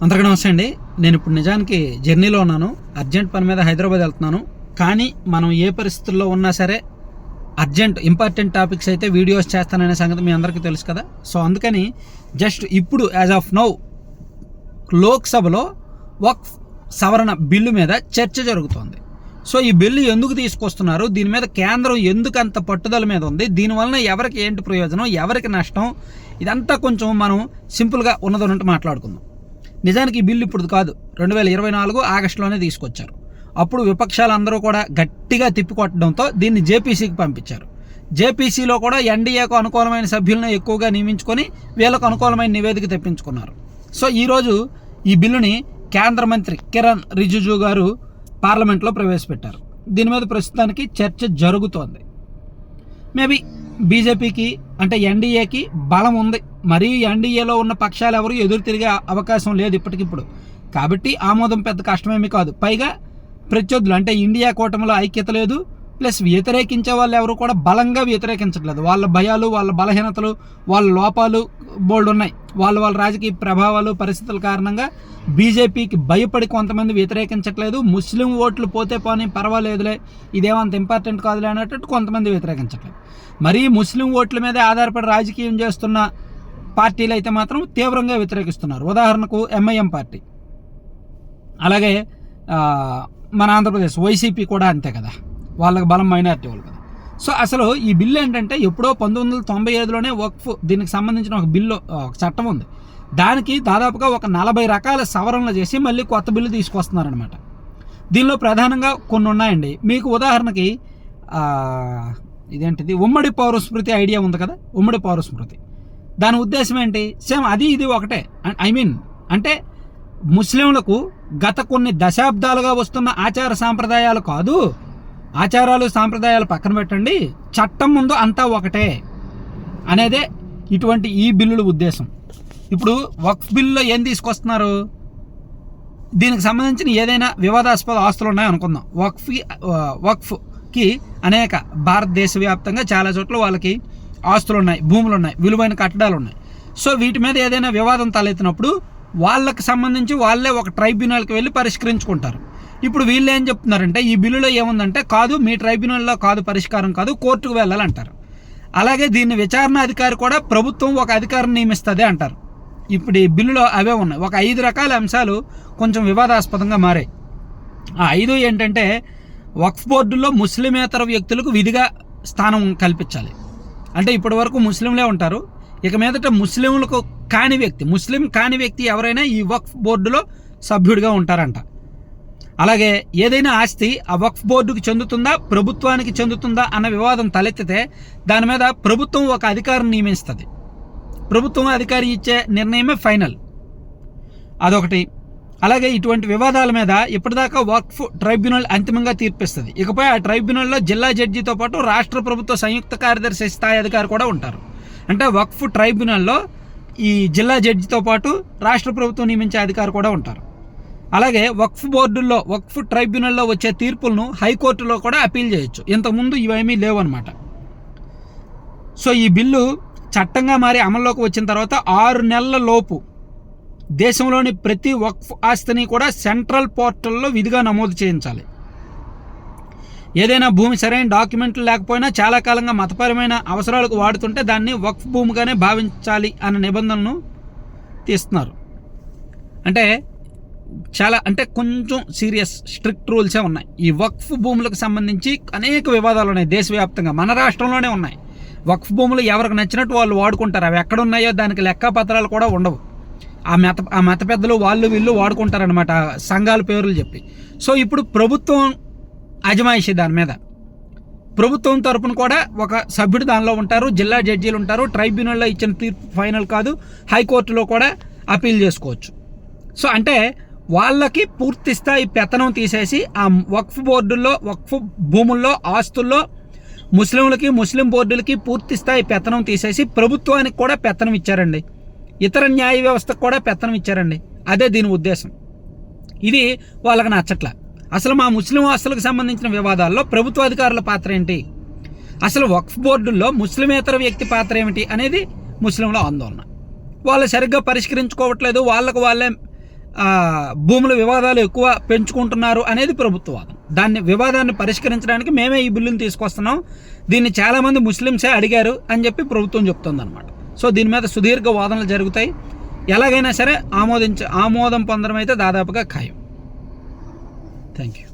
అందరికీ నమస్తే అండి. నేను ఇప్పుడు నిజానికి జర్నీలో ఉన్నాను. అర్జెంట్ పని మీద హైదరాబాద్ వెళ్తున్నాను. కానీ మనం ఏ పరిస్థితుల్లో ఉన్నా సరే ఇంపార్టెంట్ టాపిక్స్ అయితే వీడియోస్ చేస్తాననే సంగతి మీ అందరికీ తెలుసు కదా. సో అందుకని జస్ట్ ఇప్పుడు యాజ్ ఆఫ్ నౌ లోక్సభలో వక్ఫ్ సవరణ బిల్లు మీద చర్చ జరుగుతోంది. సో ఈ బిల్లు ఎందుకు తీసుకొస్తున్నారు, దీని మీద కేంద్రం ఎందుకు అంత పట్టుదల మీద ఉంది, దీనివలన ఎవరికి ఏంటి ప్రయోజనం, ఎవరికి నష్టం, ఇదంతా కొంచెం మనం సింపుల్గా ఉన్నదన్నట్టు మాట్లాడుకుందాం. నిజానికి ఈ బిల్లు ఇప్పుడు కాదు, 2024 ఆగస్టులోనే తీసుకొచ్చారు. అప్పుడు విపక్షాలందరూ కూడా గట్టిగా తిప్పికొట్టడంతో దీన్ని జేపీసీకి పంపించారు. జేపీసీలో కూడా ఎన్డీఏకు అనుకూలమైన సభ్యులను ఎక్కువగా నియమించుకొని వీళ్ళకు అనుకూలమైన నివేదిక తెప్పించుకున్నారు. సో ఈరోజు ఈ బిల్లుని కేంద్ర మంత్రి కిరణ్ రిజిజు గారు పార్లమెంట్లో ప్రవేశపెట్టారు. దీని మీద ప్రస్తుతానికి చర్చ జరుగుతోంది. మేబీ బీజేపీకి అంటే ఎన్డీఏకి బలం ఉంది, మరీ ఎన్డీఏలో ఉన్న పక్షాలు ఎవరు ఎదురు తిరిగే అవకాశం లేదు ఇప్పటికిప్పుడు. కాబట్టి ఆమోదం పెద్ద కష్టమేమీ కాదు. పైగా ప్రత్యర్థులు అంటే ఇండియా కూటమిలో ఐక్యత లేదు, ప్లస్ వ్యతిరేకించే వాళ్ళు ఎవరు కూడా బలంగా వ్యతిరేకించట్లేదు. వాళ్ళ భయాలు, వాళ్ళ బలహీనతలు, వాళ్ళ లోపాలు బోల్డ్ ఉన్నాయి. వాళ్ళ రాజకీయ ప్రభావాలు, పరిస్థితుల కారణంగా బీజేపీకి భయపడి కొంతమంది వ్యతిరేకించట్లేదు. ముస్లిం ఓట్లు పోతే పోనీ పర్వాలేదులే, ఇదేమంత ఇంపార్టెంట్ కాదులే అన్నట్టు కొంతమంది వ్యతిరేకించట్లేదు. మరీ ముస్లిం ఓట్ల మీదే ఆధారపడి రాజకీయం చేస్తున్న పార్టీలు అయితే మాత్రం తీవ్రంగా వ్యతిరేకిస్తున్నారు. ఉదాహరణకు ఎంఐఎం పార్టీ, అలాగే మన ఆంధ్రప్రదేశ్ వైసీపీ కూడా అంతే కదా, వాళ్ళకి బలం మైనారిటీ వాళ్ళు కదా. సో అసలు ఈ బిల్లు ఏంటంటే ఎప్పుడో 1995లోనే వక్ఫ్ దీనికి సంబంధించిన ఒక బిల్లు, ఒక చట్టం ఉంది. దానికి దాదాపుగా ఒక 40 రకాల సవరణలు చేసి మళ్ళీ కొత్త బిల్లు తీసుకొస్తున్నారనమాట. దీనిలో ప్రధానంగా కొన్ని ఉన్నాయండి. మీకు ఉదాహరణకి ఇదేంటిది ఉమ్మడి పౌరస్మృతి ఐడియా ఉంది కదా, ఉమ్మడి పౌరస్మృతి. దాని ఉద్దేశం ఏంటి? సేమ్ అది ఇది ఒకటే. అంటే ముస్లింలకు గత కొన్ని దశాబ్దాలుగా వస్తున్న ఆచార సాంప్రదాయాలు కాదు, ఆచారాలు సాంప్రదాయాలు పక్కన పెట్టండి, చట్టం ముందు అంతా ఒకటే అనేదే ఇటువంటి ఈ బిల్లుల ఉద్దేశం. ఇప్పుడు వక్ఫ్ బిల్లులో ఏం తీసుకొస్తున్నారు, దీనికి సంబంధించిన ఏదైనా వివాదాస్పద ఆస్తులు ఉన్నాయో అనుకుందాం. వక్ఫ్కి అనేక భారతదేశ వ్యాప్తంగా చాలా చోట్ల వాళ్ళకి ఆస్తులు ఉన్నాయి, భూములు ఉన్నాయి, విలువైన కట్టడాలు ఉన్నాయి. సో వీటి మీద ఏదైనా వివాదం తలెత్తినప్పుడు వాళ్ళకి సంబంధించి వాళ్ళే ఒక ట్రైబ్యునల్కి వెళ్ళి పరిష్కరించుకుంటారు. ఇప్పుడు వీళ్ళు ఏం చెప్తున్నారంటే ఈ బిల్లులో ఏముందంటే, కాదు మీ ట్రైబ్యునల్లో కాదు పరిష్కారం కాదు, కోర్టుకు వెళ్ళాలంటారు. అలాగే దీన్ని విచారణ అధికారి కూడా ప్రభుత్వం ఒక అధికారిని నియమిస్తుంది అంటారు. ఇప్పుడు ఈ బిల్లులో అవే ఉన్నాయి. ఒక 5 రకాల అంశాలు కొంచెం వివాదాస్పదంగా మారాయి. ఆ 5 ఏంటంటే, వక్ఫ్ బోర్డుల్లో ముస్లిమేతర వ్యక్తులకు విధిగా స్థానం కల్పించాలి. అంటే ఇప్పటి వరకు ముస్లింలే ఉంటారు, ఇక మీదట ముస్లింలకు ముస్లిం కాని వ్యక్తి ఎవరైనా ఈ వక్ఫ్ బోర్డులో సభ్యుడిగా ఉంటారంట. అలాగే ఏదైనా ఆస్తి ఆ వక్ఫ్ బోర్డుకి చెందుతుందా, ప్రభుత్వానికి చెందుతుందా అన్న వివాదం తలెత్తితే దాని మీద ప్రభుత్వం ఒక అధికారిని నియమిస్తుంది. ప్రభుత్వం అధికారి ఇచ్చే నిర్ణయమే ఫైనల్, అదొకటి. అలాగే ఇటువంటి వివాదాల మీద ఇప్పటిదాకా వక్ఫ్ ట్రైబ్యునల్ అంతిమంగా తీర్పిస్తుంది. ఇకపై ఆ ట్రైబ్యునల్లో జిల్లా జడ్జితో పాటు రాష్ట్ర ప్రభుత్వ సంయుక్త కార్యదర్శి స్థాయి అధికారి కూడా ఉంటారు. అంటే వక్ఫ్ ట్రైబ్యునల్లో ఈ జిల్లా జడ్జితో పాటు రాష్ట్ర ప్రభుత్వం నియమించే అధికారి కూడా ఉంటారు. అలాగే వక్ఫ్ బోర్డుల్లో, వక్ఫ్ ట్రైబ్యునల్లో వచ్చే తీర్పులను హైకోర్టులో కూడా అపీల్ చేయొచ్చు. ఇంతకుముందు ఇవేమీ లేవు అనమాట. సో ఈ బిల్లు చట్టంగా మారి అమల్లోకి వచ్చిన తర్వాత 6 నెలల లోపు దేశంలోని ప్రతి వక్ఫ్ ఆస్తిని కూడా సెంట్రల్ పోర్టల్లో విధిగా నమోదు చేయించాలి. ఏదైనా భూమి సరైన డాక్యుమెంట్లు లేకపోయినా చాలా కాలంగా మతపరమైన అవసరాలకు వాడుతుంటే దాన్ని వక్ఫ్ భూమిగానే భావించాలి అన్న నిబంధనను తీస్తున్నారు. అంటే కొంచెం సీరియస్ స్ట్రిక్ట్ రూల్సే ఉన్నాయి. ఈ వక్ఫ్ భూములకు సంబంధించి అనేక వివాదాలు ఉన్నాయి దేశవ్యాప్తంగా, మన రాష్ట్రంలోనే ఉన్నాయి. వక్ఫ్ భూములు ఎవరికి నచ్చినట్టు వాళ్ళు వాడుకుంటారు. అవి ఎక్కడ ఉన్నాయో దానికి లెక్కపత్రాలు కూడా ఉండవు. ఆ మత పెద్దలు వాళ్ళు వీళ్ళు వాడుకుంటారనమాట, సంఘాల పేర్లు చెప్పి. సో ఇప్పుడు ప్రభుత్వం అజమాయిషి దాని మీద, ప్రభుత్వం తరపున కూడా ఒక సభ్యుడు దానిలో ఉంటారు, జిల్లా జడ్జీలు ఉంటారు, ట్రైబ్యునల్లో ఇచ్చిన తీర్పు ఫైనల్ కాదు, హైకోర్టులో కూడా అపీల్ చేసుకోవచ్చు. సో అంటే వాళ్ళకి పూర్తి స్థాయి పెత్తనం తీసేసి ఆ వక్ఫ్ బోర్డుల్లో, వక్ఫ్ భూముల్లో, ఆస్తుల్లో ముస్లింలకి, ముస్లిం బోర్డులకి పూర్తి స్థాయి పెత్తనం తీసేసి ప్రభుత్వానికి కూడా పెత్తనం ఇచ్చారండి, ఇతర న్యాయ వ్యవస్థకు కూడా పెత్తనం ఇచ్చారండి. అదే దీని ఉద్దేశం. ఇది వాళ్ళకి నచ్చట్ల. అసలు మా ముస్లిం ఆస్తులకు సంబంధించిన వివాదాల్లో ప్రభుత్వ అధికారుల పాత్ర ఏంటి, అసలు వక్ఫ్ బోర్డుల్లో ముస్లిమేతర వ్యక్తి పాత్ర ఏమిటి అనేది ముస్లింల ఆందోళన. వాళ్ళు సరిగ్గా పరిష్కరించుకోవట్లేదు, వాళ్ళకు వాళ్ళే భూముల వివాదాలు ఎక్కువ పెంచుకుంటున్నారు అనేది ప్రభుత్వ వాదం. వివాదాన్ని పరిష్కరించడానికి మేమే ఈ బిల్లుని తీసుకొస్తున్నాం, దీన్ని చాలామంది ముస్లింసే అడిగారు అని చెప్పి ప్రభుత్వం చెప్తుంది అనమాట. సో దీని మీద సుదీర్ఘ వాదనలు జరుగుతాయి. ఎలాగైనా సరే ఆమోదం పొందడం అయితే దాదాపుగా ఖాయం. Thank you.